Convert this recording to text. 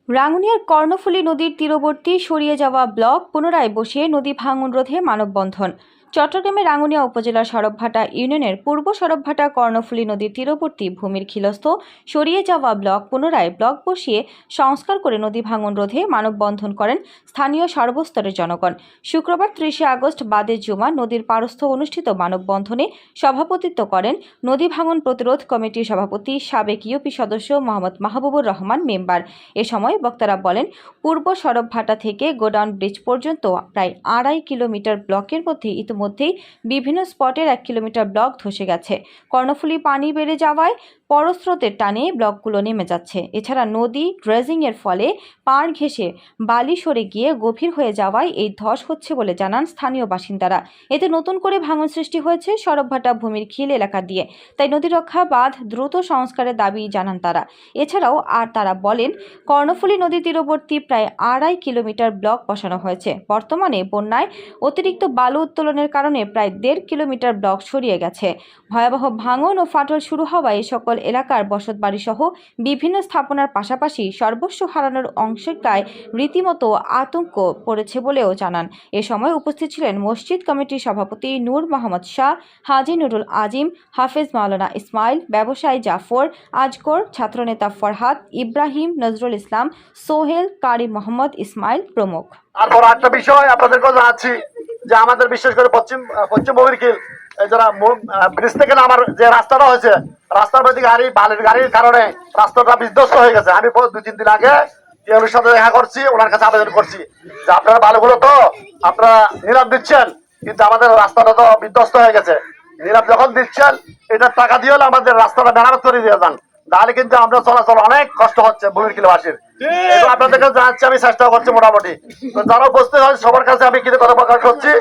রাঙ্গুনিয়ার কর্ণফুলী নদীর তীরবর্তী সরিয়ে যাওয়া ব্লক পুনরায় বসিয়ে নদী ভাঙন রোধে মানববন্ধন। চট্টগ্রামের রাঙ্গুনিয়া উপজেলার সড়কভাটা ইউনিয়নের পূর্ব সড়কভাটা কর্ণফুলী নদীর তীরবর্তী ভূমির খিলস্থ সরিয়ে যাওয়া ব্লক পুনরায় ব্লক বসিয়ে সংস্কার করে নদী ভাঙন রোধে মানববন্ধন করেন স্থানীয় সর্বস্তরের জনগণ। শুক্রবার 30 আগস্ট বাদে জুমা নদীর পারস্থ অনুষ্ঠিত মানববন্ধনে সভাপতিত্ব করেন নদী ভাঙন প্রতিরোধ কমিটির সভাপতি সাবেক ইউপি সদস্য মোহাম্মদ মাহবুবুর রহমান মেম্বার। এ সময় বক্তারা বলেন, পূর্ব সড়কভাটা থেকে গোডাউন ব্রিজ পর্যন্ত প্রায় 2.5 কিলোমিটার ব্লকের মধ্যে ইতিমধ্যেই বিভিন্ন স্পটের 1 কিলোমিটার ব্লক ধসে গেছে। কর্ণফুলী পানি বেড়ে যাওয়ায় পরস্রোতের টানে ব্লকগুলো নেমে যাচ্ছে। এছাড়া নদী ড্রেজিংয়ের ফলে পাড় ঘেঁষে বালি সরে গিয়ে গভীর হয়ে যাওয়ায় এই ধস হচ্ছে বলে জানান স্থানীয় বাসিন্দারা। এতে নতুন করে ভাঙন সৃষ্টি হয়েছে সড়কভাটা ভূমির খিল এলাকা দিয়ে। তাই নদী রক্ষা বাঁধ দ্রুত সংস্কারের দাবি জানান তারা। এছাড়াও তারা বলেন, কর্ণফুলী নদী তীরবর্তী প্রায় 2.5 কিলোমিটার ব্লক বসানো হয়েছে। বর্তমানে বন্যায় অতিরিক্ত বালু উত্তোলনের কারণে প্রায় 1.5 কিলোমিটার ব্লক সরিয়ে গেছে। ভয়াবহ ভাঙন ও ফাটল শুরু হওয়ায় সকল এলাকার বসতবাড়ি সহ বিভিন্ন স্থাপনার পাশাপাশি সর্বস্ব হারানোর অংশকায় রীতিমতো আতঙ্ক পড়েছে বলেও জানান। এ সময় উপস্থিত ছিলেন মসজিদ কমিটির সভাপতি নূর মোহাম্মদ শাহ, হাজী নুরুল আজিম, হাফেজ মাওলানা ইসমাইল, ব্যবসায়ী জাফর, আজগর, ছাত্রনেতা ফরহাদ, ইব্রাহিম, নজরুল ইসলাম, সোহেল, কারি মোহাম্মদ ইসমাইল প্রমুখ। তারপর একটা বিষয় আপনাদের কাছে আছি যে আমাদের বিশেষ করে পশ্চিম বহির্কিল যারা ব্রিজ থেকে আমার যে রাস্তাটা হয়েছে, রাস্তার প্রতি বালির গাড়ির কারণে রাস্তাটা বিধ্বস্ত হয়ে গেছে। আমি 2-3 দিন আগে টিএমএর সাথে দেখা করছি, ওনার কাছে আবেদন করছি যে আপনারা বালুগুলো তো আপনারা নীলাম দিচ্ছেন, কিন্তু আমাদের রাস্তাটা তো বিধ্বস্ত হয়ে গেছে। নীলাম যখন দিচ্ছেন এটার টাকা দিয়ে হলে আমাদের রাস্তাটা মেরামত করে দিয়ে যান, তাহলে কিন্তু আমরা চলাচল অনেক কষ্ট হচ্ছে বহির্কিলবাসীর। আপনাদের কাছে জানাচ্ছি, আমি চেষ্টা করছি মোটামুটি। তো যারা উপস্থিত হয় সবার কাছে আমি কিন্তু কথা প্রকাশ করছি।